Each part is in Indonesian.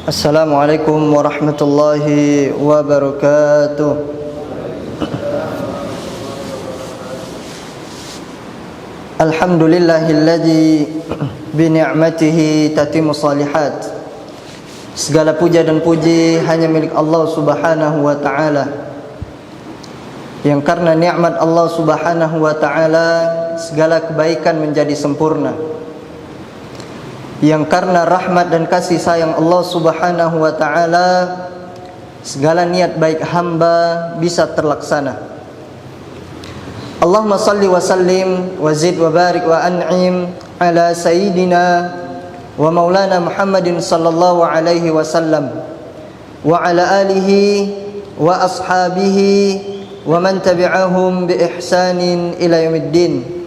Assalamualaikum warahmatullahi wabarakatuh. Alhamdulillahilladzi bi ni'matihi tatimmu shalihat. Segala puja dan puji hanya milik Allah Subhanahu wa taala. Yang karena nikmat Allah Subhanahu wa taala segala kebaikan menjadi sempurna. Yang karena rahmat dan kasih sayang Allah Subhanahu wa taala segala niat baik hamba bisa terlaksana. Allahumma salli wa sallim wa zid wa barik wa an'im ala sayyidina wa maulana Muhammadin sallallahu alaihi wasallam wa ala alihi wa ashabihi wa man tabi'ahum bi ihsanin ila yaumiddin.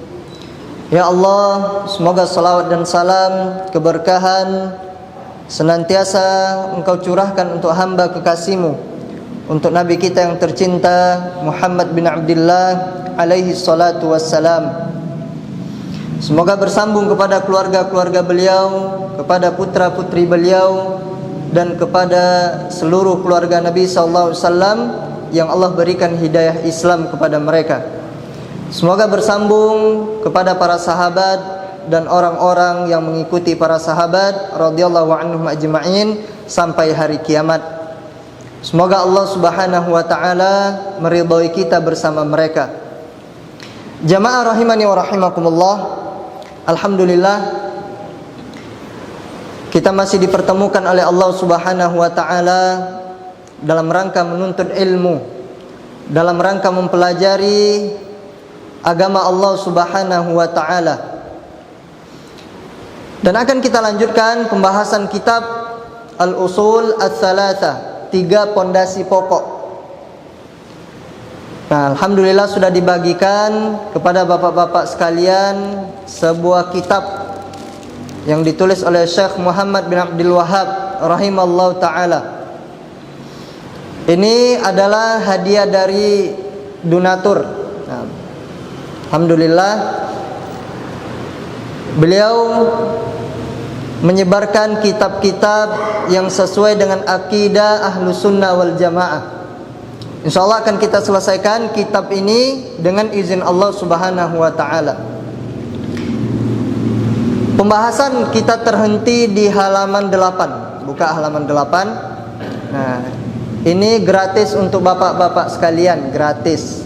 Ya Allah, semoga salawat dan salam, keberkahan senantiasa Engkau curahkan untuk hamba kekasih-Mu, untuk Nabi kita yang tercinta Muhammad bin Abdullah alaihi salatu wassalam. Semoga bersambung kepada keluarga-keluarga beliau, kepada putra-putri beliau, dan kepada seluruh keluarga Nabi sallallahu alaihi wasallam yang Allah berikan hidayah Islam kepada mereka. Semoga bersambung kepada para sahabat dan orang-orang yang mengikuti para sahabat radhiyallahu anhum ajma'in sampai hari kiamat. Semoga Allah Subhanahu wa taala meridhai kita bersama mereka. Jamaah rahimani wa rahimakumullah. Alhamdulillah kita masih dipertemukan oleh Allah Subhanahu wa taala dalam rangka menuntut ilmu, dalam rangka mempelajari agama Allah Subhanahu wa taala. Dan akan kita lanjutkan pembahasan kitab Al-Usul Ats-Tsalatsa, 3 pondasi pokok. Nah, alhamdulillah sudah dibagikan kepada bapak-bapak sekalian sebuah kitab yang ditulis oleh Syekh Muhammad bin Abdul Wahhab rahimallahu taala. Ini adalah hadiah dari donatur. Nah, alhamdulillah beliau menyebarkan kitab-kitab yang sesuai dengan akidah Ahlus Sunnah wal Jamaah. Insyaallah akan kita selesaikan kitab ini dengan izin Allah Subhanahu wa taala. Pembahasan kita terhenti di halaman 8. Buka halaman 8. Nah, ini gratis untuk bapak-bapak sekalian, gratis.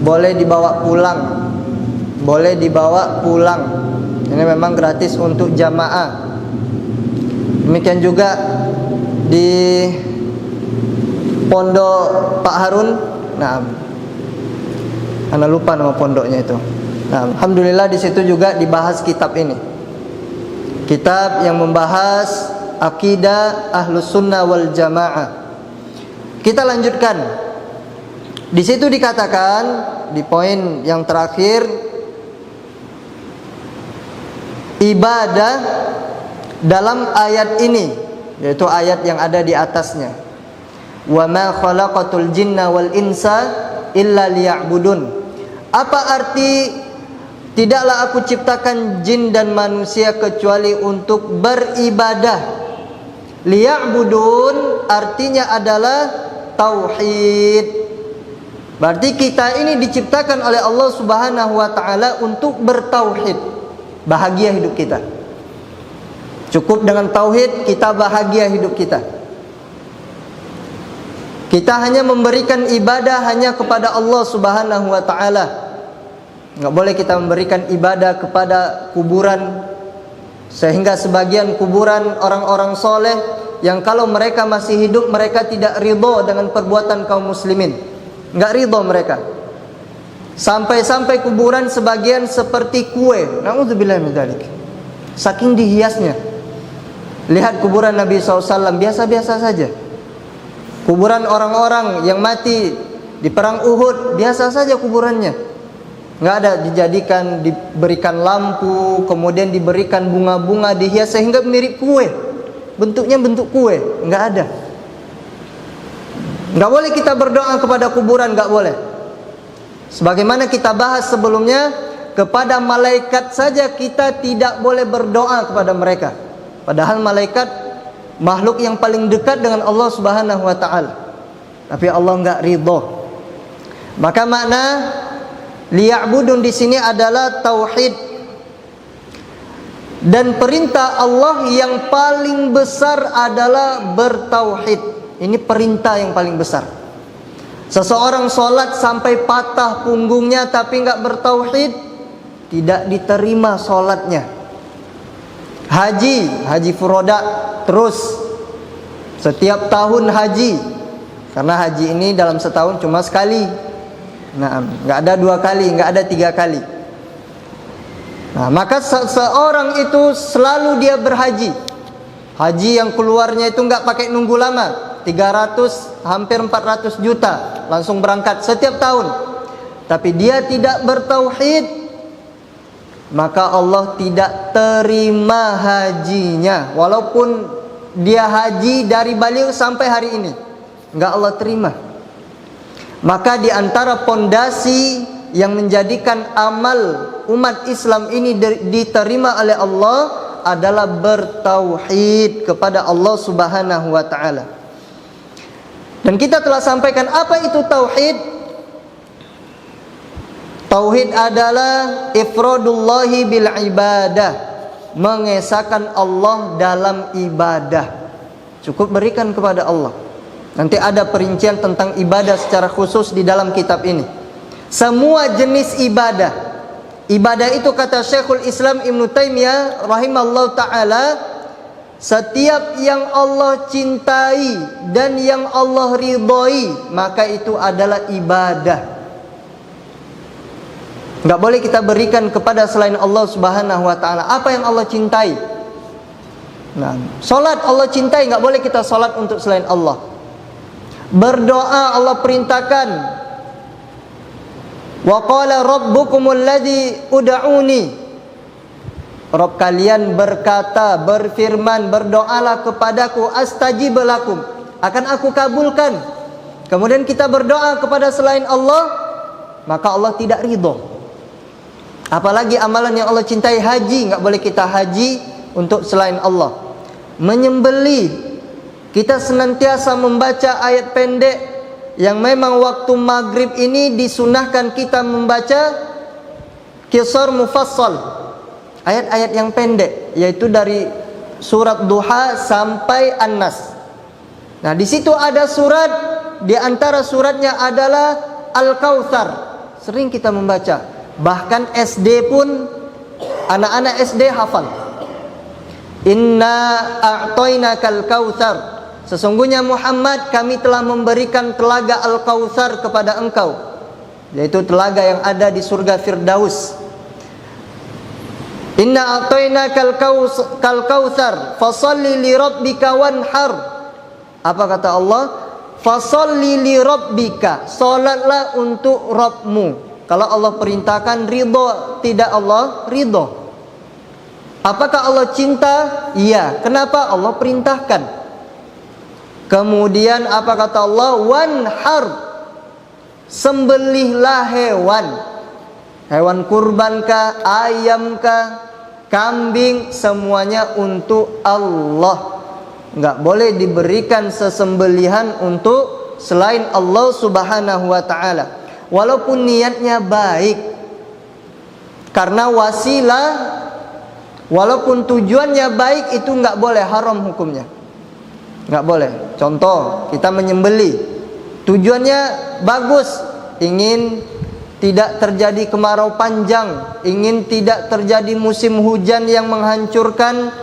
Boleh dibawa pulang. Boleh dibawa pulang. Ini memang gratis untuk jamaah. Demikian juga di Pondok Pak Harun. Nah, ana lupa nama pondoknya itu. Nah, alhamdulillah di situ juga dibahas kitab ini. Kitab yang membahas akidah Ahlus Sunnah wal Jamaah. Kita lanjutkan. Di situ dikatakan di poin yang terakhir, ibadah dalam ayat ini, yaitu ayat yang ada di atasnya. Wa ma khalaqatul jinna wal insa illa liya'budun. Apa arti tidaklah aku ciptakan jin dan manusia kecuali untuk beribadah? Liya'budun artinya adalah tauhid. Berarti kita ini diciptakan oleh Allah Subhanahu wa taala untuk bertauhid. Bahagia hidup kita. Cukup dengan tauhid kita bahagia hidup kita. Kita hanya memberikan ibadah hanya kepada Allah Subhanahu wa taala. Enggak boleh kita memberikan ibadah kepada kuburan, sehingga sebagian kuburan orang-orang soleh yang kalau mereka masih hidup mereka tidak ridho dengan perbuatan kaum muslimin. Enggak ridho mereka. Sampai-sampai kuburan sebagian seperti kue. Nauzubillah min dzalik. Saking dihiasnya. Lihat kuburan Nabi SAW biasa-biasa saja. Kuburan orang-orang yang mati di perang Uhud biasa saja kuburannya. Enggak ada dijadikan, diberikan lampu, kemudian diberikan bunga-bunga dihias sehingga mirip kue. Bentuknya bentuk kue, enggak ada. Enggak boleh kita berdoa kepada kuburan, enggak boleh. Sebagaimana kita bahas sebelumnya, kepada malaikat saja kita tidak boleh berdoa kepada mereka. Padahal malaikat makhluk yang paling dekat dengan Allah Subhanahu wa taala. Tapi Allah enggak ridho. Maka makna liya'budun di sini adalah tauhid. Dan perintah Allah yang paling besar adalah bertauhid. Ini perintah yang paling besar. Seseorang sholat sampai patah punggungnya tapi enggak bertauhid, tidak diterima sholatnya. Haji furoda terus setiap tahun haji, karena haji ini dalam setahun cuma sekali. Nah, nggak ada 2 kali, nggak ada 3 kali. Nah, maka seorang itu selalu dia berhaji. Haji yang keluarnya itu nggak pakai nunggu lama, 300 hampir 400 juta langsung berangkat setiap tahun. Tapi dia tidak bertauhid, maka Allah tidak terima hajinya. Walaupun dia haji dari balik sampai hari ini, enggak Allah terima. Maka di antara pondasi yang menjadikan amal umat Islam ini diterima oleh Allah adalah bertauhid kepada Allah Subhanahu wa taala. Dan kita telah sampaikan apa itu tauhid. Tauhid adalah ifradullahi bil ibadah, mengesahkan Allah dalam ibadah. Cukup berikan kepada Allah. Nanti ada perincian tentang ibadah secara khusus di dalam kitab ini. Semua jenis ibadah. Ibadah itu kata Syekhul Islam Ibn Taimiyah rahimallahu ta'ala, setiap yang Allah cintai dan yang Allah ridhoi, maka itu adalah ibadah. Enggak boleh kita berikan kepada selain Allah Subhanahu wa taala apa yang Allah cintai. Nah, salat Allah cintai, enggak boleh kita salat untuk selain Allah. Berdoa Allah perintahkan. Wa qala rabbukumul ladzi ud'uni. Rabb kalian berkata, berfirman, berdoalah kepadaku, astajib lakum, akan aku kabulkan. Kemudian kita berdoa kepada selain Allah, maka Allah tidak ridho. Apalagi amalan yang Allah cintai, haji, enggak boleh kita haji untuk selain Allah. Menyembelih, kita senantiasa membaca ayat pendek yang memang waktu maghrib ini disunahkan kita membaca qisar mufassal, ayat-ayat yang pendek, yaitu dari surat Duha sampai An-Nas. Nah, di situ ada surat, di antara suratnya adalah Al-Kautsar. Sering kita membaca. Bahkan SD pun, anak-anak SD hafal. Inna a'tainakal kautsar. Sesungguhnya Muhammad, kami telah memberikan telaga Al-Kautsar kepada engkau, yaitu telaga yang ada di surga Firdaus. Inna a'tainakal kautsar fasalli li rabbika wanhar. Apa kata Allah? Fasalli li rabbika, salatlah untuk Rabbmu. Kalau Allah perintahkan, ridho tidak Allah ridho. Apakah Allah cinta? Iya. Kenapa? Allah perintahkan. Kemudian apa kata Allah? Wanhar, sembelihlah hewan. Hewan kurban kah, ayam kah, kambing, semuanya untuk Allah. Enggak boleh diberikan sesembelihan untuk selain Allah Subhanahu wa taala. Walaupun niatnya baik. Karena wasilah, walaupun tujuannya baik, itu enggak boleh, haram hukumnya. Enggak boleh. Contoh, kita menyembelih, tujuannya bagus, ingin tidak terjadi kemarau panjang, ingin tidak terjadi musim hujan yang menghancurkan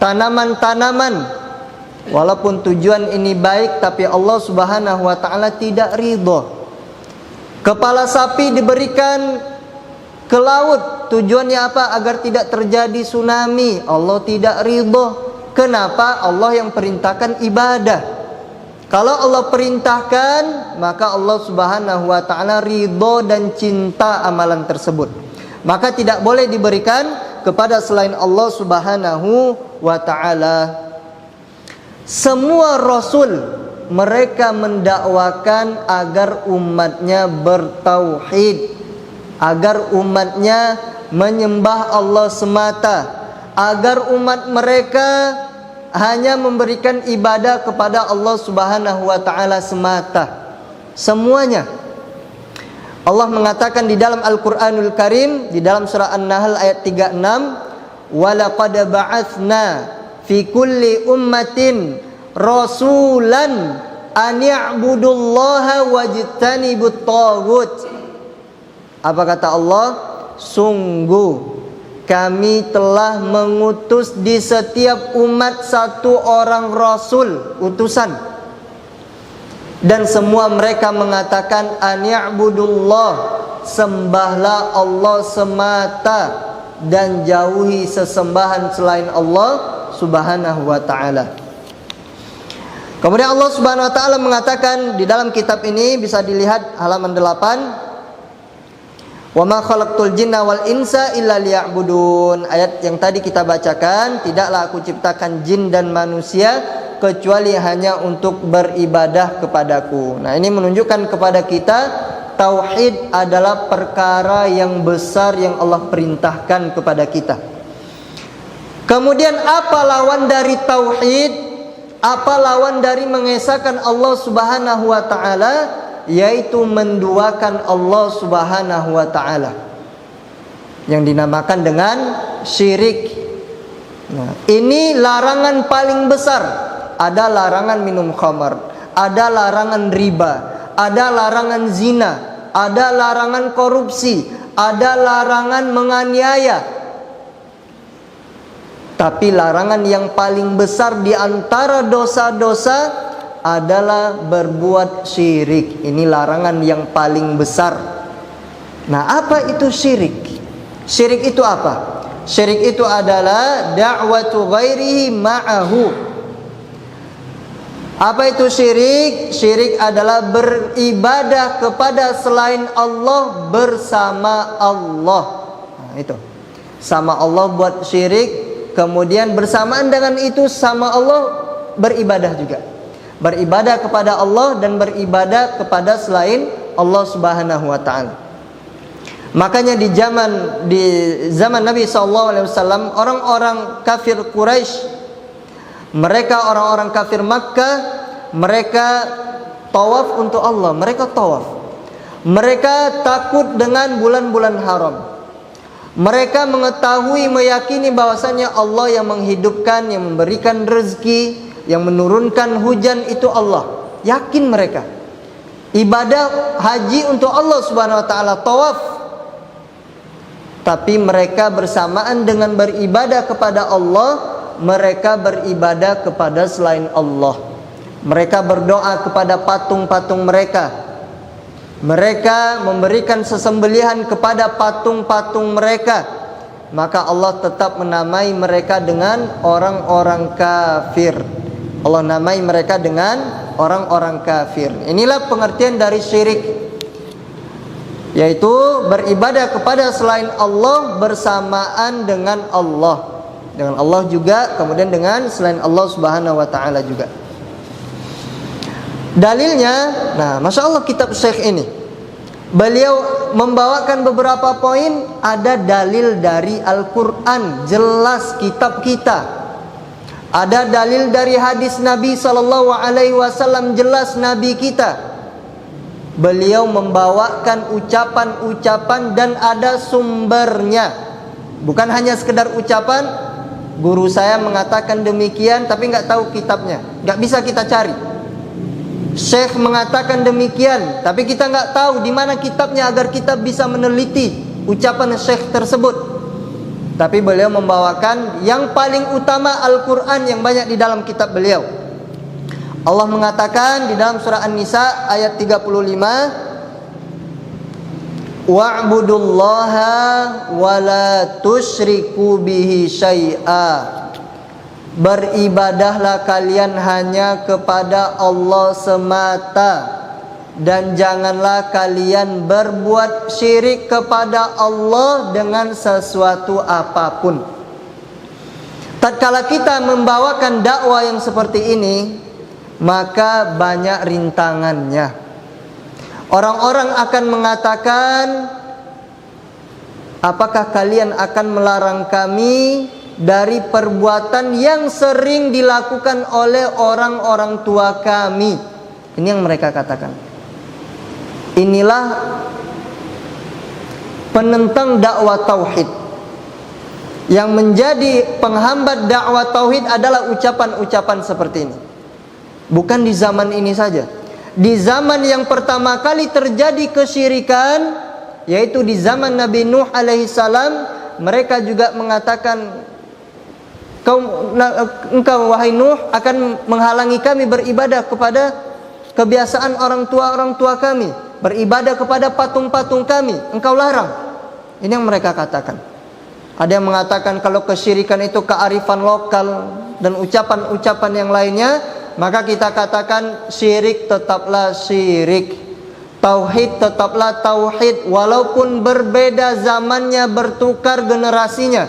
tanaman-tanaman. Walaupun tujuan ini baik, tapi Allah Subhanahu wa taala tidak ridho. Kepala sapi diberikan ke laut, tujuannya apa? Agar tidak terjadi tsunami. Allah tidak ridho. Kenapa? Allah yang perintahkan ibadah. Kalau Allah perintahkan, maka Allah Subhanahu wa taala ridho dan cinta amalan tersebut. Maka tidak boleh diberikan kepada selain Allah Subhanahu wa taala. Semua rasul mereka mendakwakan agar umatnya bertauhid, agar umatnya menyembah Allah semata, agar umat mereka hanya memberikan ibadah kepada Allah Subhanahu wa taala semata. Semuanya. Allah mengatakan di dalam Al-Qur'anul Karim di dalam surah An-Nahl ayat 36, "Wa laqad ba'atsna fi kulli ummatin rasulan an ya'budullaha wajtanibut taghut." Apa kata Allah? Sungguh kami telah mengutus di setiap umat satu orang rasul, utusan. Dan semua mereka mengatakan an ya'budullah, sembahlah Allah semata dan jauhi sesembahan selain Allah Subhanahu wa taala. Kemudian Allah Subhanahu wa taala mengatakan di dalam kitab ini, bisa dilihat halaman 8, "Wa ma khalaqtul jinna wal insa illa liya'budun." Ayat yang tadi kita bacakan, tidaklah aku ciptakan jin dan manusia kecuali hanya untuk beribadah kepadaku. Nah, ini menunjukkan kepada kita tauhid adalah perkara yang besar yang Allah perintahkan kepada kita. Kemudian apa lawan dari tauhid? Apa lawan dari mengesahkan Allah Subhanahu wa taala? Yaitu menduakan Allah Subhanahu wa taala, yang dinamakan dengan syirik. Nah, ini larangan paling besar. Ada larangan minum khamar, ada larangan riba, ada larangan zina, ada larangan korupsi, ada larangan menganiaya. Tapi larangan yang paling besar di antara dosa-dosa adalah berbuat syirik. Ini larangan yang paling besar. Nah, apa itu syirik? Syirik itu apa? Syirik itu adalah da'watu ghairihi ma'ahu. Apa itu syirik? Syirik adalah beribadah kepada selain Allah bersama Allah. Nah, itu. Sama Allah buat syirik, kemudian bersamaan dengan itu sama Allah beribadah juga. Beribadah kepada Allah dan beribadah kepada selain Allah Subhanahu wa taala. Makanya di zaman Nabi SAW, orang-orang kafir Quraisy, mereka orang-orang kafir Makkah, mereka tawaf untuk Allah, mereka tawaf. Mereka takut dengan bulan-bulan haram. Mereka mengetahui, meyakini bahwasanya Allah yang menghidupkan, yang memberikan rezeki, yang menurunkan hujan itu Allah. Yakin mereka. Ibadah haji untuk Allah Subhanahu wa taala, tawaf. Tapi mereka bersamaan dengan beribadah kepada Allah, mereka beribadah kepada selain Allah. Mereka berdoa kepada patung-patung mereka. Mereka memberikan sesembelihan kepada patung-patung mereka. Maka Allah tetap menamai mereka dengan orang-orang kafir. Allah namai mereka dengan orang-orang kafir. Inilah pengertian dari syirik, yaitu beribadah kepada selain Allah bersamaan dengan Allah. Dengan Allah juga, kemudian dengan selain Allah Subhanahu wa taala juga. Dalilnya, nah, Masya Allah kitab Syekh ini, beliau membawakan beberapa poin. Ada dalil dari Al-Quran, jelas kitab kita. Ada dalil dari hadis Nabi SAW, jelas Nabi kita. Beliau membawakan ucapan-ucapan dan ada sumbernya. Bukan hanya sekedar ucapan, guru saya mengatakan demikian tapi nggak tahu kitabnya, nggak bisa kita cari. Syekh mengatakan demikian tapi kita nggak tahu di mana kitabnya agar kita bisa meneliti ucapan Syekh tersebut. Tapi beliau membawakan yang paling utama Al-Quran yang banyak di dalam kitab beliau. Allah mengatakan di dalam surah An-Nisa ayat 35, wa'budullaha wa la tusyriku bihi syai'a. Beribadahlah kalian hanya kepada Allah semata, dan janganlah kalian berbuat syirik kepada Allah dengan sesuatu apapun. Tatkala kita membawakan dakwah yang seperti ini, maka banyak rintangannya. Orang-orang akan mengatakan, apakah kalian akan melarang kami dari perbuatan yang sering dilakukan oleh orang-orang tua kami. Ini yang mereka katakan. Inilah penentang dakwah tauhid. Yang menjadi penghambat dakwah tauhid adalah ucapan-ucapan seperti ini. Bukan di zaman ini saja. Di zaman yang pertama kali terjadi kesyirikan, yaitu di zaman Nabi Nuh alaihissalam, mereka juga mengatakan, engkau wahai Nuh akan menghalangi kami beribadah kepada kebiasaan orang tua kami, beribadah kepada patung-patung kami, engkau larang. Ini yang mereka katakan. Ada yang mengatakan kalau kesyirikan itu kearifan lokal dan ucapan-ucapan yang lainnya, maka kita katakan syirik tetaplah syirik, tauhid tetaplah tauhid, walaupun berbeda zamannya, bertukar generasinya.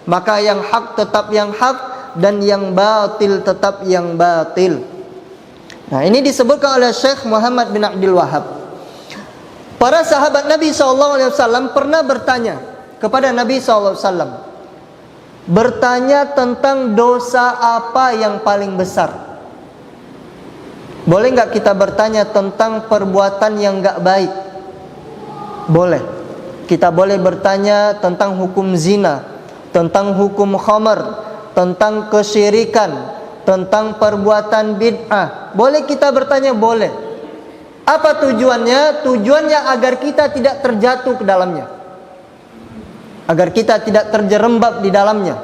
Maka yang hak tetap yang hak, dan yang batil tetap yang batil. Nah, ini disebutkan oleh Syekh Muhammad bin Abdul Wahhab. Para sahabat Nabi SAW pernah bertanya kepada Nabi SAW, bertanya tentang dosa apa yang paling besar. Boleh nggak kita bertanya tentang perbuatan yang nggak baik? Boleh. Kita boleh bertanya tentang hukum zina, tentang hukum khamar, tentang kesyirikan, tentang perbuatan bid'ah. Boleh kita bertanya, boleh. Apa tujuannya? Tujuannya agar kita tidak terjatuh ke dalamnya, agar kita tidak terjerembab di dalamnya.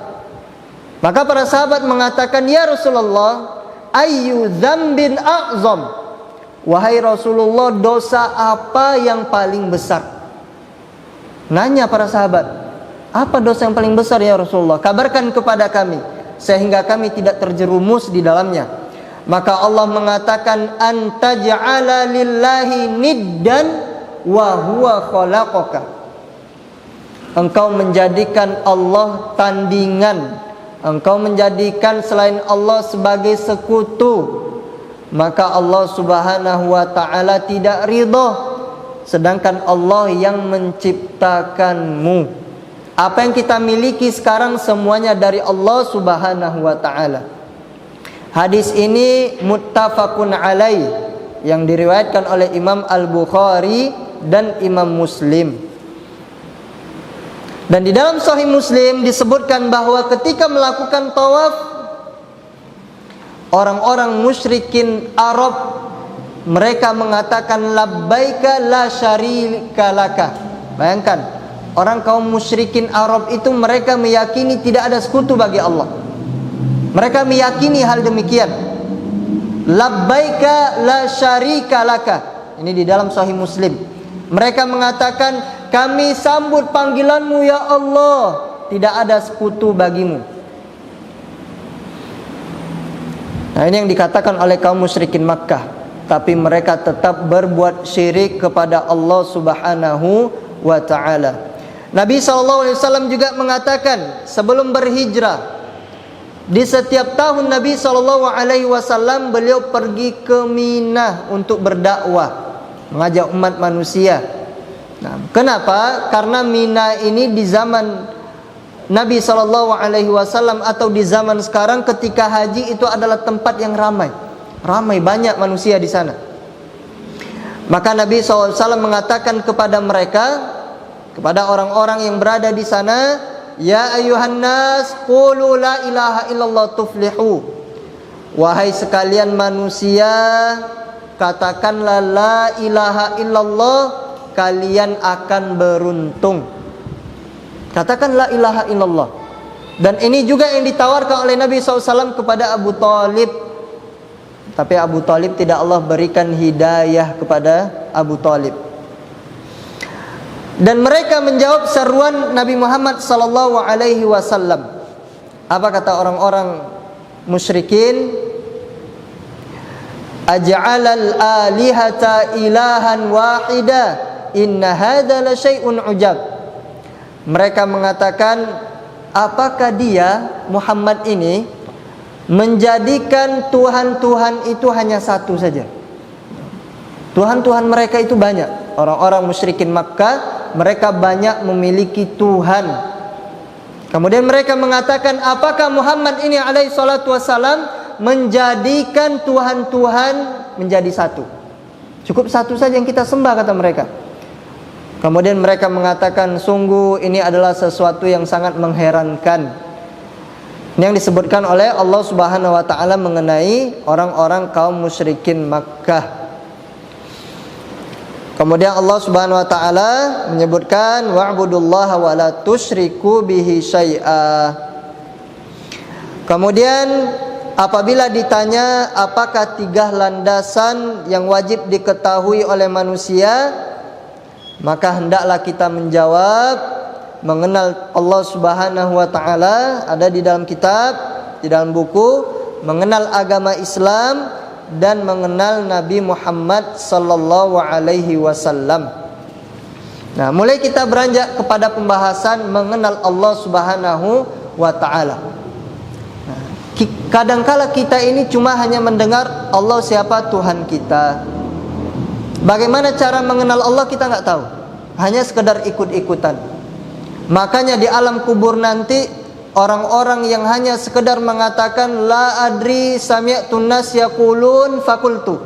Maka para sahabat mengatakan, ya Rasulullah, ayyu dzambin a'zam, wahai Rasulullah, dosa apa yang paling besar? Nanya para sahabat, apa dosa yang paling besar ya Rasulullah? Kabarkan kepada kami, sehingga kami tidak terjerumus di dalamnya. Maka Allah mengatakan, antaj'ala lillahi niddan wa huwa khalaqaka. Engkau menjadikan Allah tandingan, engkau menjadikan selain Allah sebagai sekutu, maka Allah Subhanahu wa ta'ala tidak ridha, sedangkan Allah yang menciptakanmu. Apa yang kita miliki sekarang semuanya dari Allah Subhanahu wa ta'ala. Hadis ini muttafaqun alaih, yang diriwayatkan oleh Imam Al-Bukhari dan Imam Muslim. Dan di dalam Sahih Muslim disebutkan bahwa ketika melakukan tawaf, orang-orang musyrikin Arab, mereka mengatakan labbaika la syarika laka. Bayangkan, orang kaum musyrikin Arab itu mereka meyakini tidak ada sekutu bagi Allah. Mereka meyakini hal demikian. Labbaika la syarika laka. Ini di dalam Sahih Muslim. Mereka mengatakan, kami sambut panggilanmu ya Allah, tidak ada sekutu bagimu. Nah, ini yang dikatakan oleh kaum musyrikin Makkah. Tapi mereka tetap berbuat syirik kepada Allah Subhanahu wa ta'ala. Nabi SAW juga mengatakan sebelum berhijrah, di setiap tahun Nabi SAW beliau pergi ke Mina untuk berdakwah, mengajak umat manusia. Nah, kenapa? Karena Mina ini di zaman Nabi SAW atau di zaman sekarang ketika haji itu adalah tempat yang ramai banyak manusia di sana. Maka Nabi SAW mengatakan kepada mereka, kepada orang-orang yang berada di sana, ya ayuhan nas, qulu la ilaha illallah tuflihu. Wahai sekalian manusia, katakanlah la ilaha illallah, kalian akan beruntung. Katakan la ilaha illallah. Dan ini juga yang ditawarkan oleh Nabi SAW kepada Abu Talib. Tapi Abu Talib tidak Allah berikan hidayah kepada Abu Talib. Dan mereka menjawab seruan Nabi Muhammad SAW. Apa kata orang-orang musyrikin? Aj'alal alihata ilahan wahida, inna hadza la syai'un ujab. Mereka mengatakan, apakah dia Muhammad ini menjadikan Tuhan-Tuhan itu hanya satu saja? Tuhan-Tuhan mereka itu banyak. Orang-orang musyrikin Makkah, mereka banyak memiliki Tuhan. Kemudian mereka mengatakan, apakah Muhammad ini alaihi salatu wassalam menjadikan Tuhan-Tuhan menjadi satu? Cukup satu saja yang kita sembah, kata mereka. Kemudian mereka mengatakan, sungguh ini adalah sesuatu yang sangat mengherankan. Ini yang disebutkan oleh Allah Subhanahu wa taala mengenai orang-orang kaum musyrikin Makkah. Kemudian Allah Subhanahu wa taala menyebutkan, wa'budullaha wa la tusyriku bihi syai'a. Kemudian apabila ditanya apakah 3 landasan yang wajib diketahui oleh manusia, maka hendaklah kita menjawab, mengenal Allah Subhanahu wa taala, ada di dalam kitab, di dalam buku, mengenal agama Islam dan mengenal Nabi Muhammad sallallahu alaihi wasallam. Nah, mulai kita beranjak kepada pembahasan mengenal Allah Subhanahu wa taala. Nah, kadangkala kita ini cuma hanya mendengar Allah siapa Tuhan kita. Bagaimana cara mengenal Allah kita nggak tahu. Hanya sekedar ikut-ikutan. Makanya di alam kubur nanti orang-orang yang hanya sekedar mengatakan la adri sami'tun nas yaqulun fakultu.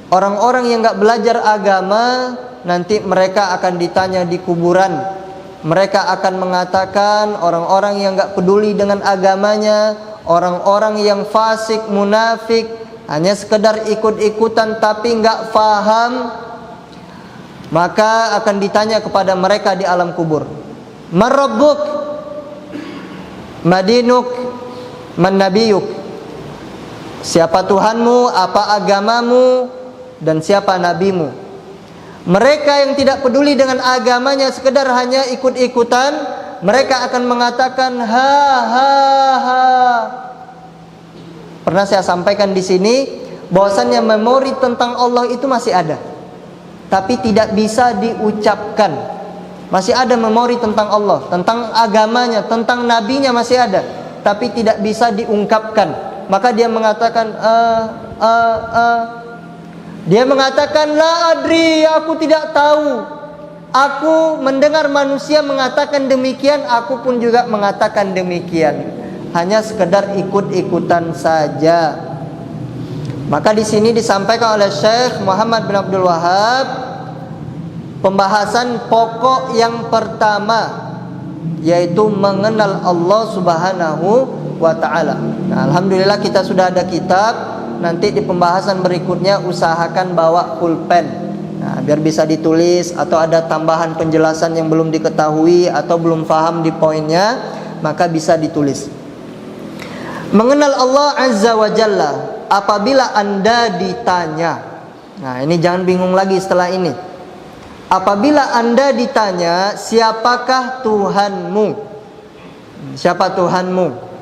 Orang-orang yang enggak belajar agama nanti mereka akan ditanya di kuburan. Mereka akan mengatakan, orang-orang yang enggak peduli dengan agamanya, orang-orang yang fasik, munafik, hanya sekedar ikut-ikutan tapi enggak faham, maka akan ditanya kepada mereka di alam kubur, man rabbuk, madinuk, man nabiyuk. Siapa Tuhanmu, apa agamamu, dan siapa nabimu. Mereka yang tidak peduli dengan agamanya, sekedar hanya ikut-ikutan, mereka akan mengatakan ha ha ha. Pernah saya sampaikan di sini bahwasannya memori tentang Allah itu masih ada, tapi tidak bisa diucapkan. Masih ada memori tentang Allah, tentang agamanya, tentang nabinya masih ada, tapi tidak bisa diungkapkan. Maka dia mengatakan dia mengatakan la adri, aku tidak tahu. Aku mendengar manusia mengatakan demikian, aku pun juga mengatakan demikian. Hanya sekedar ikut-ikutan saja. Maka di sini disampaikan oleh Syekh Muhammad bin Abdul Wahab pembahasan pokok yang pertama, yaitu mengenal Allah Subhanahu wa ta'ala. Nah, alhamdulillah kita sudah ada kitab. Nanti di pembahasan berikutnya usahakan bawa pulpen, nah, biar bisa ditulis, atau ada tambahan penjelasan yang belum diketahui atau belum paham di poinnya, maka bisa ditulis. Mengenal Allah Azza wa Jalla, apabila Anda ditanya, nah ini jangan bingung lagi setelah ini. Apabila Anda ditanya, siapakah Tuhanmu? Siapa Tuhanmu?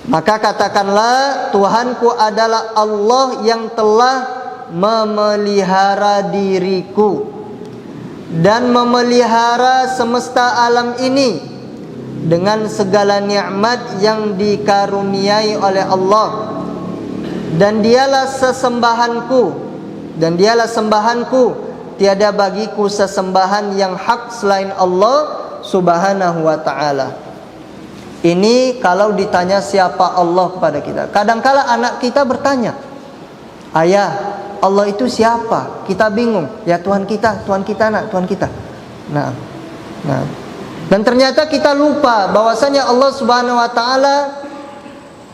Maka katakanlah, Tuhanku adalah Allah yang telah memelihara diriku dan memelihara semesta alam ini dengan segala nikmat yang dikaruniai oleh Allah. Dan dialah sesembahanku, dan dialah sembahanku, tiada bagiku sesembahan yang hak selain Allah Subhanahu wa ta'ala. Ini kalau ditanya siapa Allah kepada kita. Kadangkala anak kita bertanya, ayah, Allah itu siapa? Kita bingung. Ya Tuhan kita nak, Tuhan kita. Nah. Dan ternyata kita lupa bahwasanya Allah Subhanahu wa ta'ala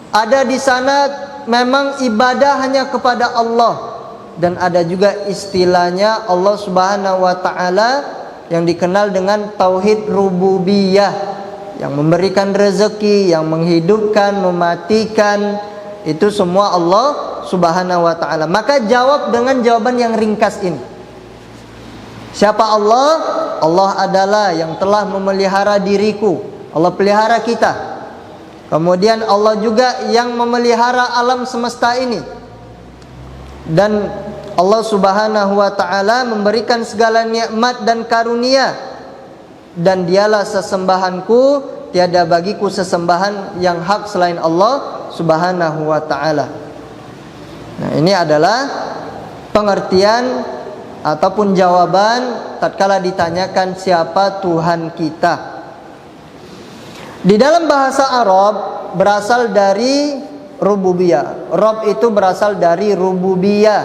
ada di sana memang ibadah hanya kepada Allah. Dan ada juga istilahnya Allah Subhanahu wa ta'ala yang dikenal dengan tauhid rububiyah, yang memberikan rezeki, yang menghidupkan, mematikan, itu semua Allah Subhanahu wa ta'ala. Maka jawab dengan jawaban yang ringkas ini. Siapa Allah? Allah adalah yang telah memelihara diriku. Allah pelihara kita. Kemudian Allah juga yang memelihara alam semesta ini. Dan Allah Subhanahu wa ta'ala memberikan segala nikmat dan karunia. Dan dialah sesembahanku, tiada bagiku sesembahan yang hak selain Allah Subhanahu wa ta'ala. Nah, ini adalah pengertian ataupun jawaban tatkala ditanyakan siapa Tuhan kita. Di dalam bahasa Arab berasal dari rububiyah. Rabb itu berasal dari rububiyah,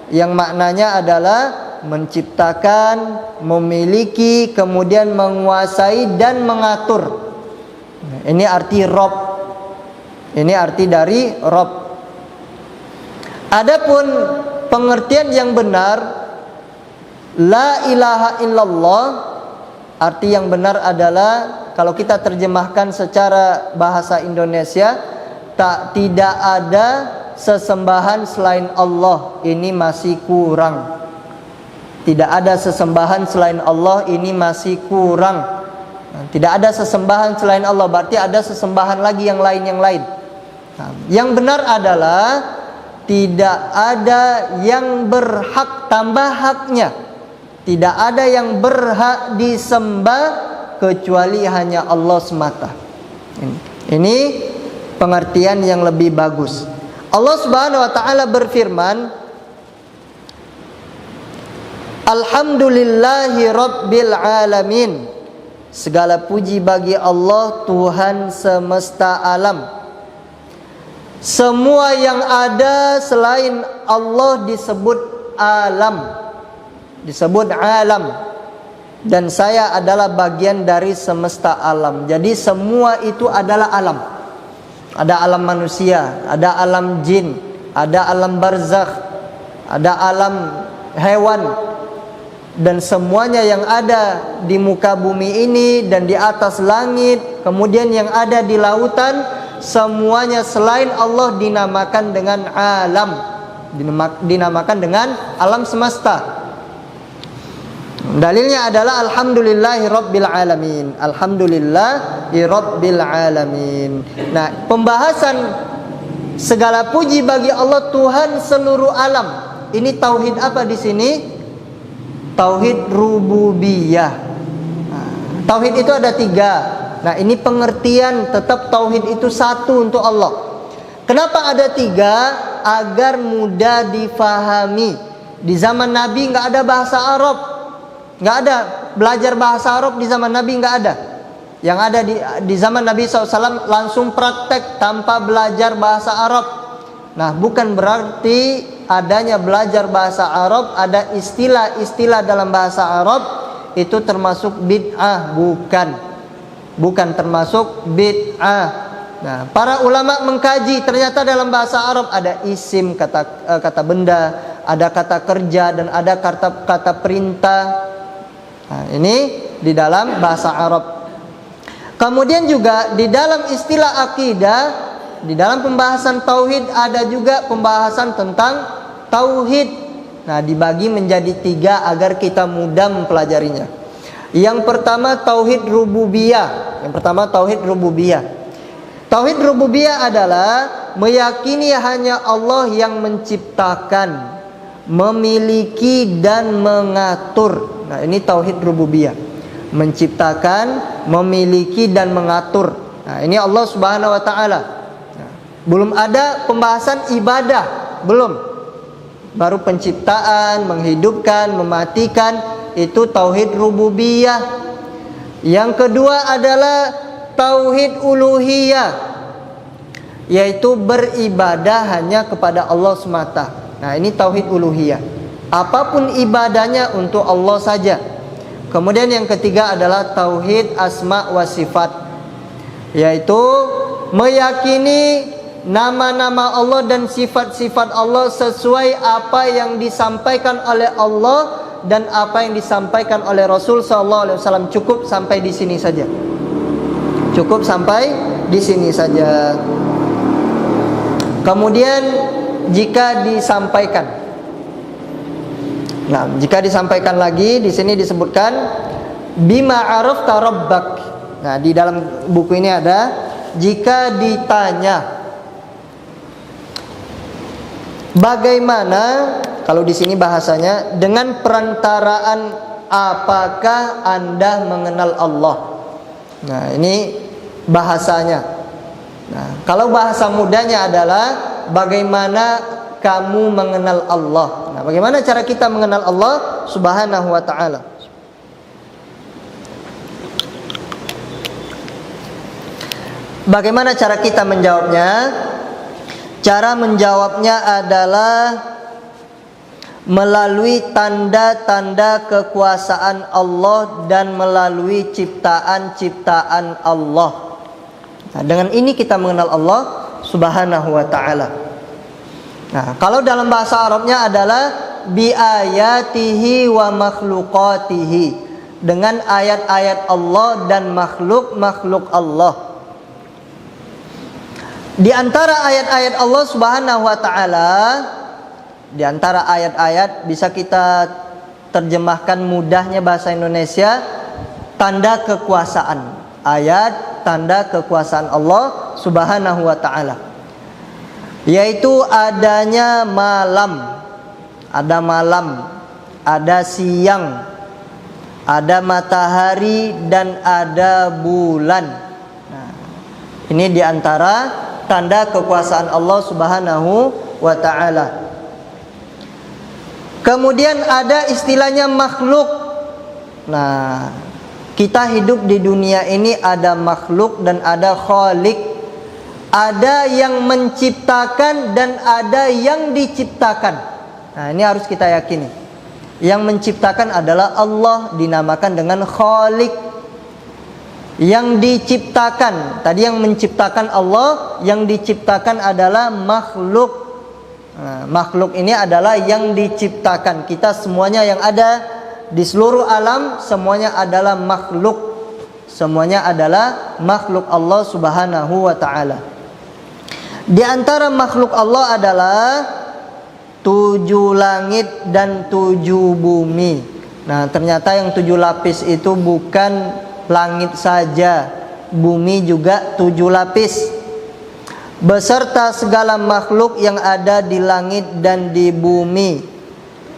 yang maknanya adalah menciptakan, memiliki, kemudian menguasai dan mengatur. Ini arti Rabb. Ini arti dari Rabb. Adapun pengertian yang benar, la ilaha illallah, arti yang benar adalah, kalau kita terjemahkan secara bahasa Indonesia, tidak ada sesembahan selain Allah, ini masih kurang. Tidak ada sesembahan selain Allah, ini masih kurang. Tidak ada sesembahan selain Allah, berarti ada sesembahan lagi yang lain. Yang benar adalah tidak ada yang berhak tambah haknya. Tidak ada yang berhak disembah kecuali hanya Allah semata. Ini pengertian yang lebih bagus. Allah Subhanahu wa taala berfirman, Alhamdulillahi Rabbil Alamin. Segala puji bagi Allah, Tuhan semesta alam. Semua yang ada selain Allah disebut alam, disebut alam. Dan saya adalah bagian dari semesta alam. Jadi semua itu adalah alam. Ada alam manusia, ada alam jin, ada alam barzakh, ada alam hewan. Dan semuanya yang ada di muka bumi ini dan di atas langit, kemudian yang ada di lautan, semuanya selain Allah dinamakan dengan alam, dinamakan dengan alam semesta. Dalilnya adalah alhamdulillahi rabbil alamin. Alhamdulillahi rabbil alamin. Nah, pembahasan segala puji bagi Allah Tuhan seluruh alam. Ini tauhid apa di sini? Tauhid rububiyah. Tauhid itu ada 3. Nah, ini pengertian tetap tauhid itu satu untuk Allah. Kenapa ada 3? Agar mudah difahami. Di zaman Nabi nggak ada bahasa Arab, nggak ada belajar bahasa Arab di zaman Nabi, nggak ada. Yang ada di zaman Nabi SAW langsung praktek tanpa belajar bahasa Arab. Nah, bukan berarti adanya belajar bahasa Arab, ada istilah-istilah dalam bahasa Arab itu termasuk bid'ah, bukan termasuk bid'ah. Nah, para ulama mengkaji, ternyata dalam bahasa Arab ada isim, kata benda, ada kata kerja, dan ada kata perintah. Nah, ini di dalam bahasa Arab. Kemudian juga di dalam istilah akidah, di dalam pembahasan tauhid ada juga pembahasan tentang tauhid. Nah, dibagi menjadi 3 agar kita mudah mempelajarinya. Yang pertama tauhid rububiyah. Tauhid rububiyah adalah meyakini hanya Allah yang menciptakan, memiliki dan mengatur. Nah, ini tauhid rububiyah. Menciptakan, memiliki dan mengatur. Nah, ini Allah Subhanahu wa taala. Nah, belum ada pembahasan ibadah, belum. Baru penciptaan, menghidupkan, mematikan, itu tauhid rububiyah. Yang kedua adalah tauhid uluhiyah, yaitu beribadah hanya kepada Allah semata. Nah, ini tauhid uluhiyah. Apapun ibadahnya untuk Allah saja. Kemudian yang ketiga adalah tauhid asma wa sifat, yaitu meyakini nama-nama Allah dan sifat-sifat Allah sesuai apa yang disampaikan oleh Allah dan apa yang disampaikan oleh Rasul SAW. Cukup sampai di sini saja. Cukup sampai di sini saja. Kemudian jika disampaikan, nah, jika disampaikan lagi di sini disebutkan bima arafta rabbak. Nah, di dalam buku ini ada jika ditanya bagaimana, kalau di sini bahasanya dengan perantaraan apakah Anda mengenal Allah. Nah, ini bahasanya. Nah, kalau bahasa mudanya adalah bagaimana kamu mengenal Allah. Nah, bagaimana cara kita mengenal Allah Subhanahu wa ta'ala? Bagaimana cara kita menjawabnya? Cara menjawabnya adalah melalui tanda-tanda kekuasaan Allah dan melalui ciptaan-ciptaan Allah. Nah, dengan ini kita mengenal Allah Subhanahu wa ta'ala. Nah, kalau dalam bahasa Arabnya adalah bi ayatihi wa makhluqatihi, dengan ayat-ayat Allah dan makhluk-makhluk Allah. Di antara ayat-ayat Allah Subhanahu wa ta'ala, di antara ayat-ayat bisa kita terjemahkan mudahnya bahasa Indonesia, tanda kekuasaan. Ayat tanda kekuasaan Allah Subhanahu wa ta'ala, yaitu adanya malam, ada siang, ada matahari dan ada bulan. Nah, ini diantara tanda kekuasaan Allah Subhanahu wa ta'ala. Kemudian ada istilahnya makhluk. Nah, kita hidup di dunia ini ada makhluk dan ada khalik. Ada yang menciptakan dan ada yang diciptakan. Nah, ini harus kita yakini. Yang menciptakan adalah Allah, dinamakan dengan khalik. Yang diciptakan, tadi yang menciptakan Allah, yang diciptakan adalah makhluk. Nah, makhluk ini adalah yang diciptakan. Kita semuanya yang ada di seluruh alam, semuanya adalah makhluk. Semuanya adalah makhluk Allah Subhanahu wa ta'ala. Di antara makhluk Allah adalah 7 langit dan 7 bumi. Nah, ternyata yang 7 lapis itu bukan langit saja, bumi juga 7 lapis, beserta segala makhluk yang ada di langit dan di bumi,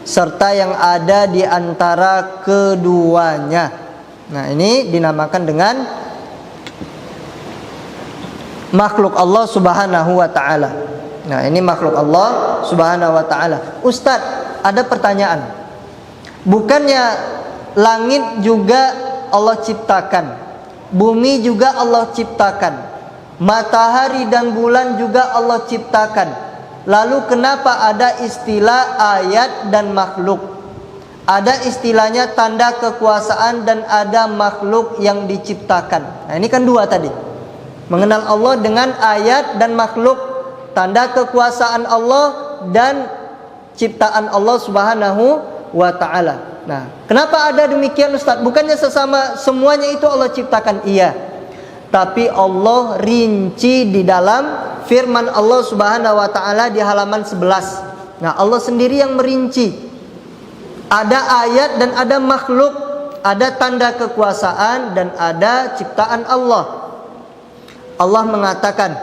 serta yang ada di antara keduanya. Nah, ini dinamakan dengan makhluk Allah Subhanahu wa ta'ala. Nah, ini makhluk Allah Subhanahu wa ta'ala. Ustadz, ada pertanyaan. Bukannya langit juga Allah ciptakan, bumi juga Allah ciptakan, matahari dan bulan juga Allah ciptakan. Lalu kenapa ada istilah ayat dan makhluk? Ada istilahnya tanda kekuasaan dan ada makhluk yang diciptakan. Nah, ini kan 2 tadi. Mengenal Allah dengan ayat dan makhluk, tanda kekuasaan Allah dan ciptaan Allah Subhanahu wa ta'ala. Nah, kenapa ada demikian Ustaz? Bukannya sesama semuanya itu Allah ciptakan? Iya. Tapi Allah rinci di dalam firman Allah Subhanahu wa ta'ala di halaman 11. Nah, Allah sendiri yang merinci. Ada ayat dan ada makhluk, ada tanda kekuasaan dan ada ciptaan Allah. Allah mengatakan,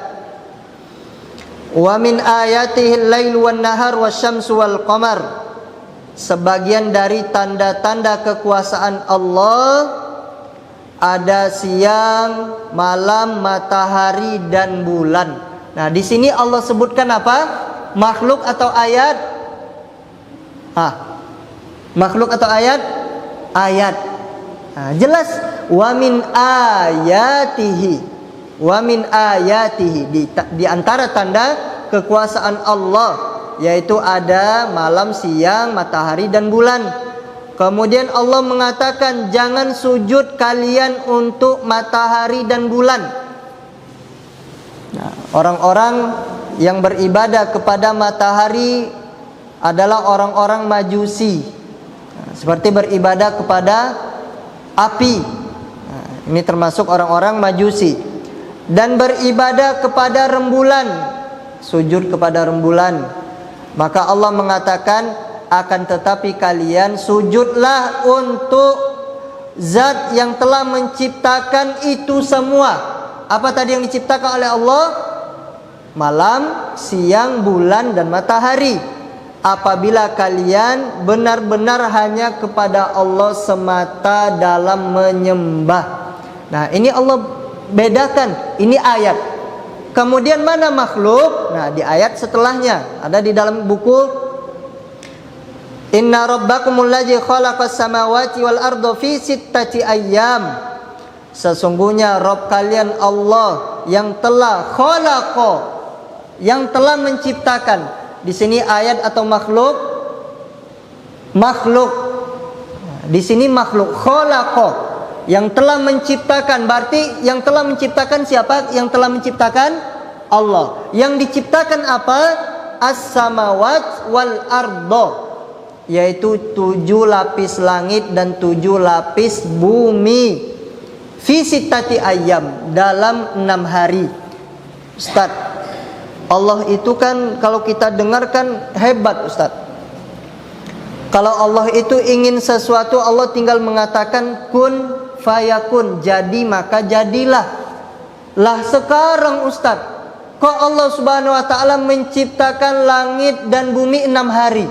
"Wa min ayatihi al-lail wan nahar wasyamsu wal qamar." Sebagian dari tanda-tanda kekuasaan Allah ada siang, malam, matahari dan bulan. Nah, di sini Allah sebutkan apa? Makhluk atau ayat? Makhluk atau ayat? Ayat. Nah, jelas wa min ayatihi. Wa min ayatihi, di antara tanda kekuasaan Allah, yaitu ada malam, siang, matahari dan bulan. Kemudian Allah mengatakan, jangan sujud kalian untuk matahari dan bulan. Nah, orang-orang yang beribadah kepada matahari adalah orang-orang Majusi. Nah, seperti beribadah kepada api. Nah, ini termasuk orang-orang Majusi. Dan beribadah kepada rembulan, sujud kepada rembulan. Maka Allah mengatakan, akan tetapi kalian sujudlah untuk zat yang telah menciptakan itu semua. Apa tadi yang diciptakan oleh Allah? Malam, siang, bulan dan matahari. Apabila kalian benar-benar hanya kepada Allah semata dalam menyembah. Nah, ini Allah bedakan, ini ayat. Kemudian mana makhluk? Nah, di ayat setelahnya ada di dalam buku, Inna rabbakumul ladzi khalaqas samawati wal arda fi sittati ayyam. Sesungguhnya Rabb kalian Allah yang telah khalaqa, yang telah menciptakan. Di sini ayat atau makhluk? Makhluk. Di sini makhluk, khalaqa, yang telah menciptakan. Berarti yang telah menciptakan siapa? Yang telah menciptakan Allah. Yang diciptakan apa? As-samawat wal ardo, yaitu 7 lapis langit dan 7 lapis bumi. Fi sittati ayyam, dalam 6 hari. Ustaz, Allah itu kan kalau kita dengarkan hebat, Ustaz. Kalau Allah itu ingin sesuatu, Allah tinggal mengatakan kun fayakun, jadi maka jadilah. Lah sekarang Ustaz, kok Allah Subhanahu wa taala menciptakan langit dan bumi 6 hari?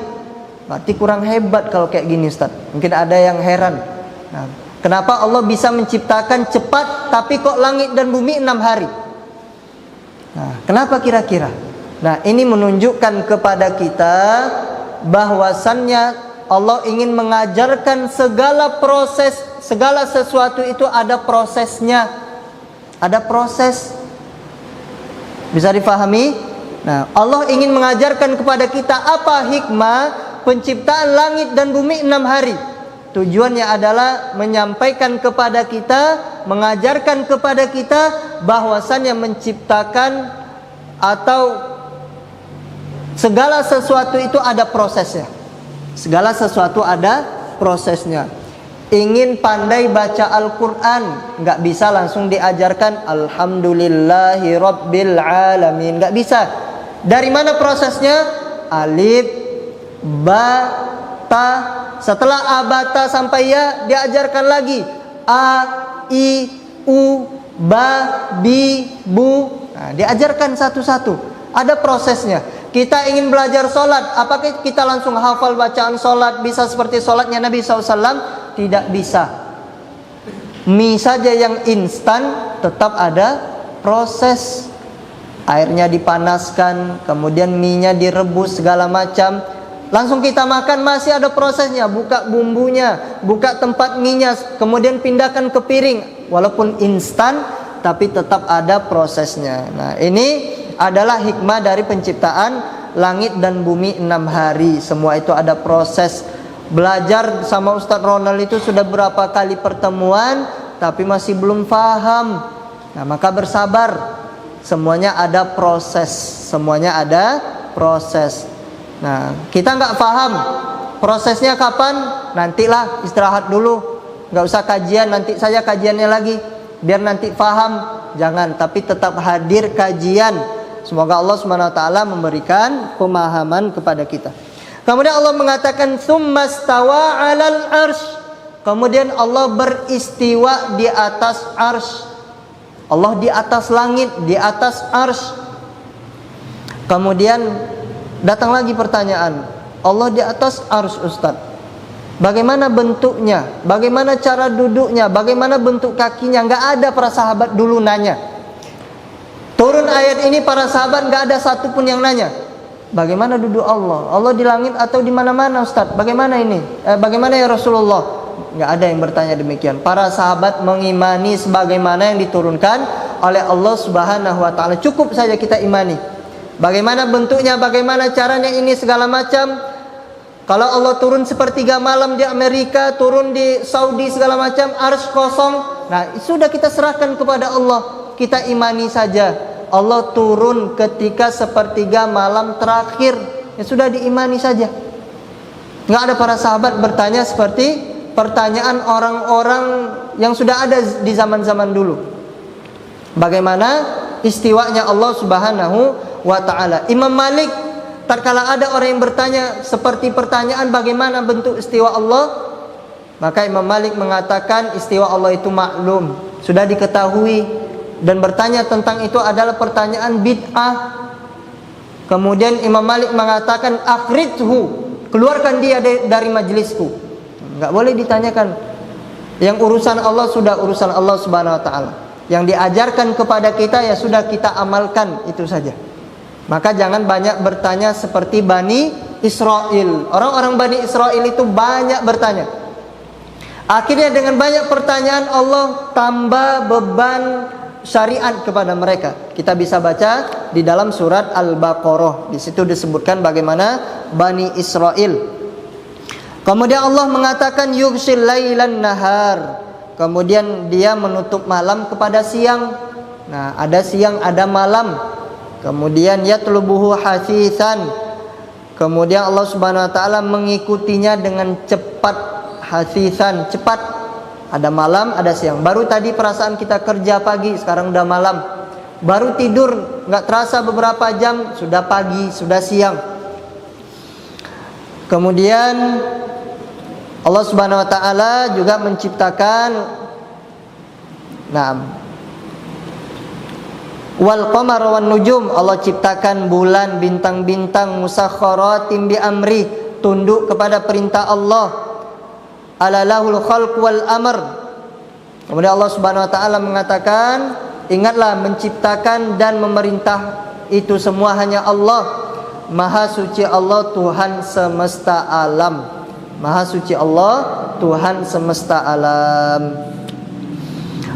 Berarti kurang hebat kalau kayak gini, Ustaz. Mungkin ada yang heran. Nah, kenapa Allah bisa menciptakan cepat tapi kok langit dan bumi 6 hari? Nah, kenapa kira-kira? Nah, ini menunjukkan kepada kita bahwasannya Allah ingin mengajarkan segala proses, segala sesuatu itu ada prosesnya. Ada proses. Bisa difahami? Nah, Allah ingin mengajarkan kepada kita apa hikmah penciptaan langit dan bumi 6 hari. Tujuannya adalah menyampaikan kepada kita, mengajarkan kepada kita bahwasannya menciptakan atau segala sesuatu itu ada prosesnya. Segala sesuatu ada prosesnya. Ingin pandai baca Al-Quran, nggak bisa langsung diajarkan Alhamdulillahi Rabbil Alamin. Nggak bisa. Dari mana prosesnya? Alif, ba, ta. Setelah abata sampai ya, diajarkan lagi a, i, u, ba, bi, bu. Nah, diajarkan satu-satu. Ada prosesnya. Kita ingin belajar sholat, apakah kita langsung hafal bacaan sholat, bisa seperti sholatnya Nabi SAW? Tidak bisa. Mie saja yang instan tetap ada proses. Airnya dipanaskan, kemudian mie-nya direbus segala macam. Langsung kita makan masih ada prosesnya. Buka bumbunya, buka tempat mie-nya, kemudian pindahkan ke piring. Walaupun instan, tapi tetap ada prosesnya. Nah, ini adalah hikmah dari penciptaan langit dan bumi 6 hari. Semua itu ada proses. Belajar sama Ustadz Ronald itu sudah berapa kali pertemuan, tapi masih belum paham. Nah, maka bersabar. Semuanya ada proses. Semuanya ada proses. Nah, kita nggak paham prosesnya kapan, nantilah istirahat dulu, nggak usah kajian, nanti saja kajiannya lagi, biar nanti paham. Jangan, tapi tetap hadir kajian. Semoga Allah SWT memberikan pemahaman kepada kita. Kemudian Allah mengatakan tsumma stawa 'alal arsy. Kemudian Allah beristiwa di atas arsy. Allah di atas langit, di atas arsy. Kemudian datang lagi pertanyaan, Allah di atas arsy, Ustaz. Bagaimana bentuknya? Bagaimana cara duduknya? Bagaimana bentuk kakinya? Nggak ada para sahabat dulu nanya. Turun ayat ini para sahabat nggak ada satupun yang nanya. Bagaimana duduk Allah? Allah di langit atau di mana-mana, Ustaz? Bagaimana ini? Bagaimana ya Rasulullah? Nggak ada yang bertanya demikian. Para sahabat mengimani sebagaimana yang diturunkan oleh Allah Subhanahu wa taala. Cukup saja kita imani. Bagaimana bentuknya, bagaimana caranya, ini segala macam. Kalau Allah turun sepertiga malam di Amerika, turun di Saudi segala macam, arsy kosong. Nah, sudah kita serahkan kepada Allah. Kita imani saja. Allah turun ketika sepertiga malam terakhir. Ya sudah, diimani saja. Nggak ada para sahabat bertanya seperti pertanyaan orang-orang yang sudah ada di zaman-zaman dulu. Bagaimana istiwanya Allah Subhanahu wa ta'ala. Imam Malik, tatkala ada orang yang bertanya seperti pertanyaan bagaimana bentuk istiwa Allah, maka Imam Malik mengatakan istiwa Allah itu maklum, sudah diketahui, dan bertanya tentang itu adalah pertanyaan bid'ah. Kemudian Imam Malik mengatakan akhrijhu, keluarkan dia dari majlisku. Enggak boleh ditanyakan. Yang urusan Allah sudah urusan Allah Subhanahu wa ta'ala. Yang diajarkan kepada kita ya sudah kita amalkan, itu saja. Maka jangan banyak bertanya seperti Bani Israel. Orang-orang Bani Israel itu banyak bertanya. Akhirnya dengan banyak pertanyaan Allah tambah beban syariat kepada mereka. Kita bisa baca di dalam surat Al-Baqarah. Di situ disebutkan bagaimana Bani Israel. Kemudian Allah mengatakan yughshil lailan nahar. Kemudian dia menutup malam kepada siang. Nah, ada siang, ada malam. Kemudian yatlubuhu hasisan. Kemudian Allah Subhanahu wa taala mengikutinya dengan cepat, hasisan, cepat. Ada malam, ada siang. Baru tadi perasaan kita kerja pagi, sekarang udah malam. Baru tidur, nggak terasa beberapa jam, sudah pagi, sudah siang. Kemudian Allah Subhanahu wa taala juga menciptakan wal qamara wan nujum. Allah ciptakan bulan, bintang-bintang, musakhkharatin bi amri, tunduk kepada perintah Allah. Alalahul khalq wal amr. Kemudian Allah Subhanahu wa taala mengatakan, ingatlah menciptakan dan memerintah itu semua hanya Allah. Maha suci Allah Tuhan semesta alam. Maha suci Allah Tuhan semesta alam.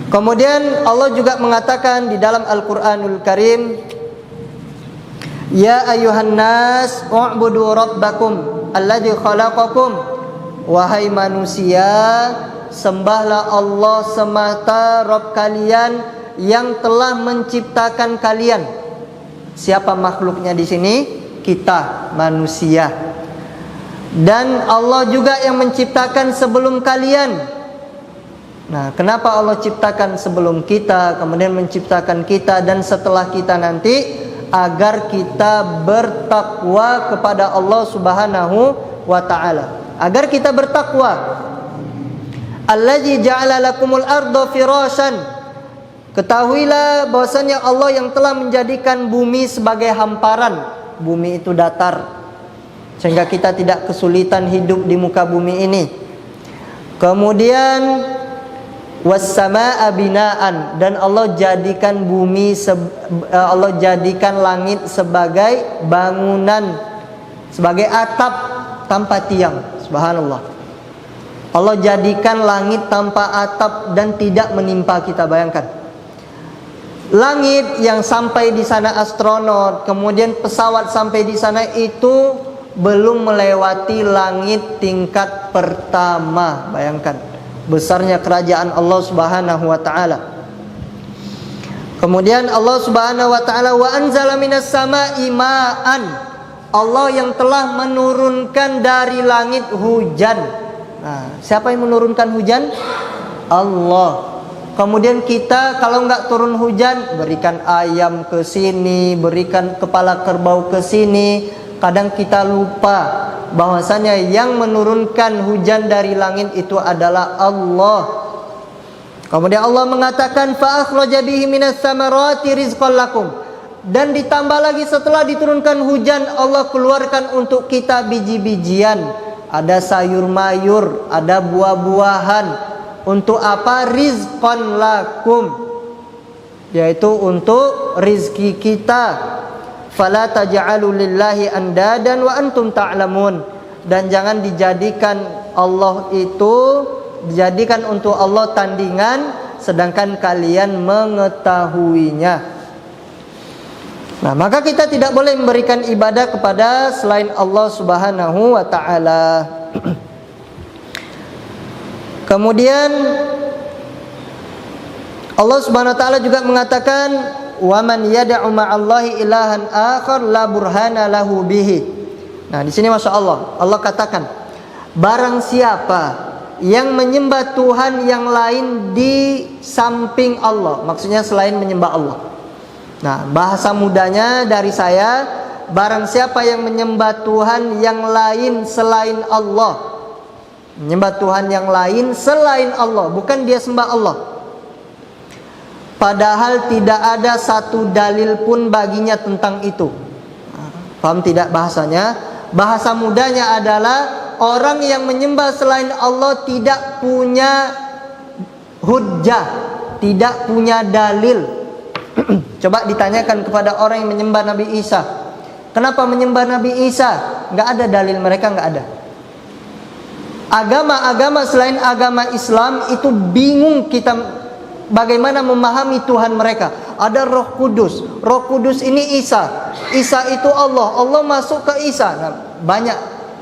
Kemudian Allah juga mengatakan di dalam Al-Qur'anul Karim, ya ayuhan nas u'budu rabbakum alladzi khalaqakum. Wahai manusia, sembahlah Allah semata Rabb kalian yang telah menciptakan kalian. Siapa makhluknya di sini? Kita, manusia. Dan Allah juga yang menciptakan sebelum kalian. Nah, kenapa Allah ciptakan sebelum kita, kemudian menciptakan kita dan setelah kita nanti? Agar kita bertakwa kepada Allah Subhanahu wa ta'ala. Agar kita bertakwa. Allazi ja'ala lakumul arda firasyan. Ketahuilah bahwasanya Allah yang telah menjadikan bumi sebagai hamparan. Bumi itu datar, sehingga kita tidak kesulitan hidup di muka bumi ini. Kemudian was-samaa'a binaan, dan Allah jadikan Allah jadikan langit sebagai bangunan, sebagai atap tanpa tiang. Subhanallah. Allah jadikan langit tanpa atap dan tidak menimpa kita. Bayangkan, langit yang sampai di sana astronot, kemudian pesawat sampai di sana, itu belum melewati langit tingkat pertama. Bayangkan besarnya kerajaan Allah Subhanahu wa taala. Kemudian Allah Subhanahu wa taala wa anzala minas samaa'i ma'an. Allah yang telah menurunkan dari langit hujan. Nah, siapa yang menurunkan hujan? Allah. Kemudian kita kalau nggak turun hujan, berikan ayam ke sini, berikan kepala kerbau ke sini. Kadang kita lupa bahwasanya yang menurunkan hujan dari langit itu adalah Allah. Kemudian Allah mengatakan fa akhraja bihi minas samarati rizqan lakum. Dan ditambah lagi setelah diturunkan hujan, Allah keluarkan untuk kita biji-bijian. Ada sayur mayur, ada buah-buahan. Untuk apa? Rizqan lakum, yaitu untuk rizki kita. Fala taj'alu lillahi andadan wa antum ta'lamun. Dan jangan dijadikan Allah itu, dijadikan untuk Allah tandingan, sedangkan kalian mengetahuinya. Nah, maka kita tidak boleh memberikan ibadah kepada selain Allah Subhanahu wa ta'ala. Kemudian Allah Subhanahu wa ta'ala juga mengatakan, wa man yad'u ma'allahi ilahan akhar la burhana lahu bihi. Nah, di sini Masya Allah, Allah katakan, barang siapa yang menyembah Tuhan yang lain di samping Allah, maksudnya selain menyembah Allah. Nah, bahasa mudanya dari saya, barang siapa yang menyembah Tuhan yang lain selain Allah, menyembah Tuhan yang lain selain Allah, bukan dia sembah Allah, padahal tidak ada satu dalil pun baginya tentang itu. Paham tidak bahasanya? Bahasa mudanya adalah orang yang menyembah selain Allah tidak punya hujjah, tidak punya dalil. Coba ditanyakan kepada orang yang menyembah Nabi Isa, kenapa menyembah Nabi Isa? Nggak ada dalil mereka, nggak ada. Agama-agama selain agama Islam itu bingung kita bagaimana memahami Tuhan mereka. Ada Roh Kudus. Roh Kudus ini Isa. Isa itu Allah. Allah masuk ke Isa. Nah, banyak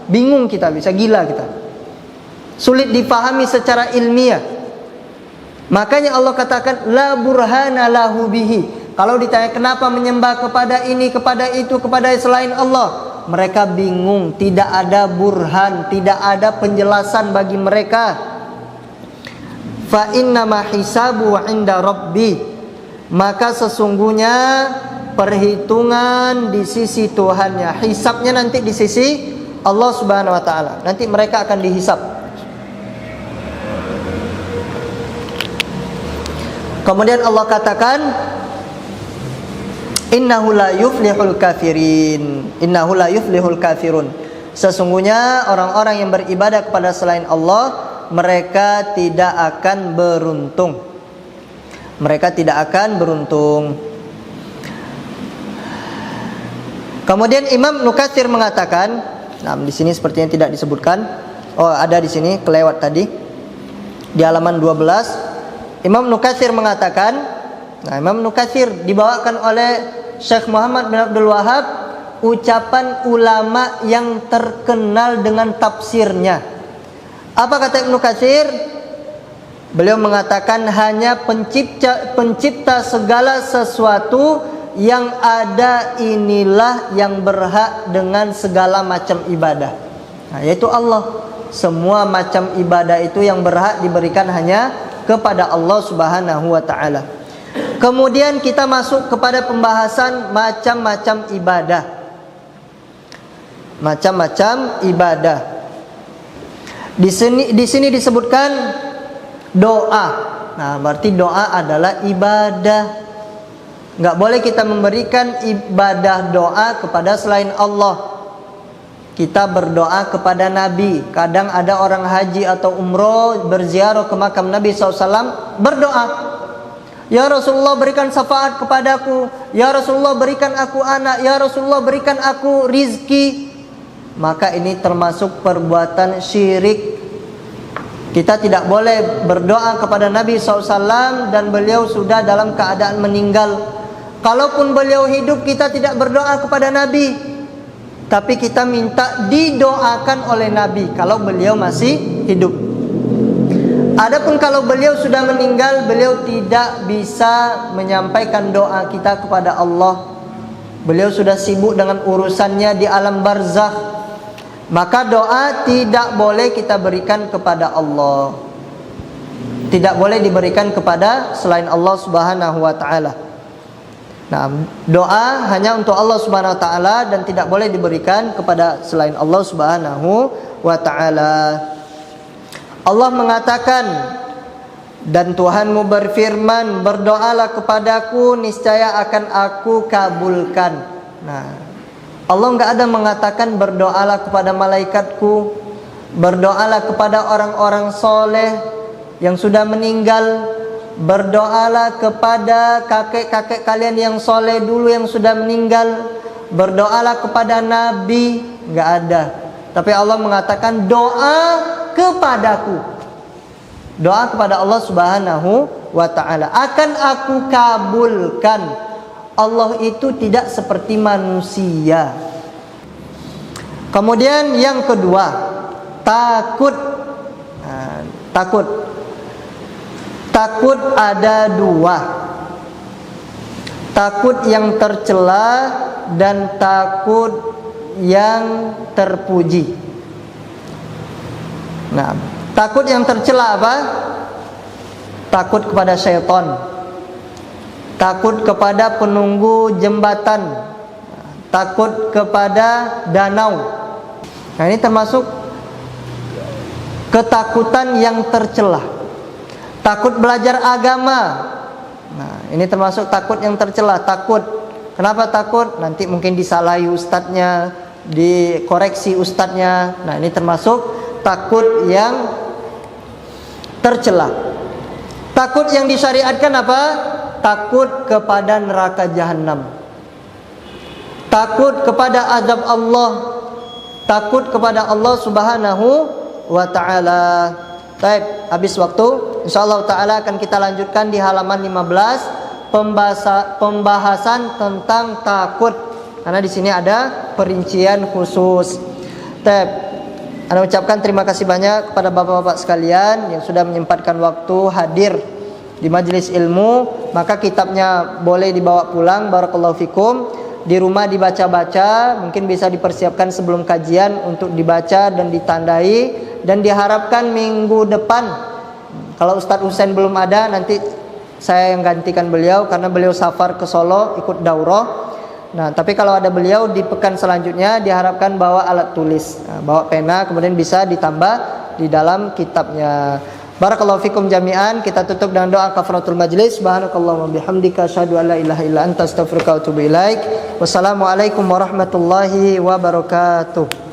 bingung kita, bisa gila kita. Sulit dipahami secara ilmiah. Makanya Allah katakan la burhana lahu bihi. Kalau ditanya kenapa menyembah kepada ini, kepada itu, kepada selain Allah, mereka bingung, tidak ada burhan, tidak ada penjelasan bagi mereka. Fa innama hisabu 'inda rabbi. Maka sesungguhnya perhitungan di sisi Tuhannya, hisabnya nanti di sisi Allah Subhanahu wa taala. Nanti mereka akan dihisab. Kemudian Allah katakan, innahu la yuflihul kafirin. Innahu la yuflihul kafirun. Sesungguhnya orang-orang yang beribadah kepada selain Allah, mereka tidak akan beruntung. Mereka tidak akan beruntung. Kemudian Imam Nukatsir mengatakan, nah di sini sepertinya tidak disebutkan. Oh, ada di sini, kelewat tadi. Di halaman 12, Imam Nukatsir mengatakan, nah Imam Nukatsir dibawakan oleh Syekh Muhammad bin Abdul Wahab, ucapan ulama yang terkenal dengan tafsirnya. Apa kata Ibnu Katsir? Beliau mengatakan hanya pencipta segala sesuatu yang ada inilah yang berhak dengan segala macam ibadah. Nah, yaitu Allah. Semua macam ibadah itu yang berhak diberikan hanya kepada Allah Subhanahu wa taala. Kemudian kita masuk kepada pembahasan macam-macam ibadah. Macam-macam ibadah. Di sini disebutkan doa. Nah, berarti doa adalah ibadah. Enggak boleh kita memberikan ibadah doa kepada selain Allah. Kita berdoa kepada Nabi. Kadang ada orang haji atau umroh berziarah ke makam Nabi SAW, berdoa, ya Rasulullah berikan syafaat kepadaku, ya Rasulullah berikan aku anak, ya Rasulullah berikan aku rizki. Maka ini termasuk perbuatan syirik. Kita tidak boleh berdoa kepada Nabi SAW dan beliau sudah dalam keadaan meninggal. Kalaupun beliau hidup, kita tidak berdoa kepada Nabi, tapi kita minta didoakan oleh Nabi kalau beliau masih hidup. Adapun kalau beliau sudah meninggal, beliau tidak bisa menyampaikan doa kita kepada Allah. Beliau sudah sibuk dengan urusannya di alam barzakh. Maka doa tidak boleh kita berikan kepada Allah. Tidak boleh diberikan kepada selain Allah Subhanahu wa taala. Nah, doa hanya untuk Allah Subhanahu wa taala dan tidak boleh diberikan kepada selain Allah Subhanahu wa taala. Allah mengatakan, dan Tuhanmu berfirman, berdoalah kepadaku, niscaya akan aku kabulkan. Nah, Allah enggak ada mengatakan berdoalah kepada malaikatku, berdoalah kepada orang-orang soleh yang sudah meninggal, berdoalah kepada kakek-kakek kalian yang soleh dulu yang sudah meninggal, berdoalah kepada Nabi. Enggak ada. Tapi Allah mengatakan doa kepadaku. Doa kepada Allah Subhanahu wa ta'ala akan aku kabulkan. Allah itu tidak seperti manusia. Kemudian yang kedua, takut. Nah, takut. Takut ada dua. Takut yang tercela dan takut yang terpuji. Nah, takut yang tercela apa? Takut kepada syaitan. Takut kepada penunggu jembatan, takut kepada danau. Nah, ini termasuk ketakutan yang tercela. Takut belajar agama. Nah, ini termasuk takut yang tercela. Takut. Kenapa takut? Nanti mungkin disalahi ustadznya, dikoreksi ustadznya. Nah, ini termasuk takut yang tercela. Takut yang disyariatkan apa? Takut kepada neraka jahanam, takut kepada azab Allah, takut kepada Allah Subhanahu wa ta'ala. Baik, habis waktu, Insyaallah taala akan kita lanjutkan di halaman 15 pembahasan tentang takut. Karena di sini ada perincian khusus. Anda ucapkan terima kasih banyak kepada bapak-bapak sekalian yang sudah menyempatkan waktu hadir di majelis ilmu. Maka kitabnya boleh dibawa pulang, barakallahu fikum. Di rumah dibaca-baca, mungkin bisa dipersiapkan sebelum kajian untuk dibaca dan ditandai. Dan diharapkan minggu depan, kalau Ustadz Husain belum ada, nanti saya yang gantikan beliau karena beliau safar ke Solo ikut daurah. Nah, tapi kalau ada beliau di pekan selanjutnya diharapkan bawa alat tulis, bawa pena, kemudian bisa ditambah di dalam kitabnya. Barakallahu fikum jami'an. Kita tutup dengan doa kafaratul majlis. Subhanakallahumma bihamdika asyhadu an la ilaha illa anta astaghfiruka wa atubu ilaik. Wassalamualaikum warahmatullahi wabarakatuh.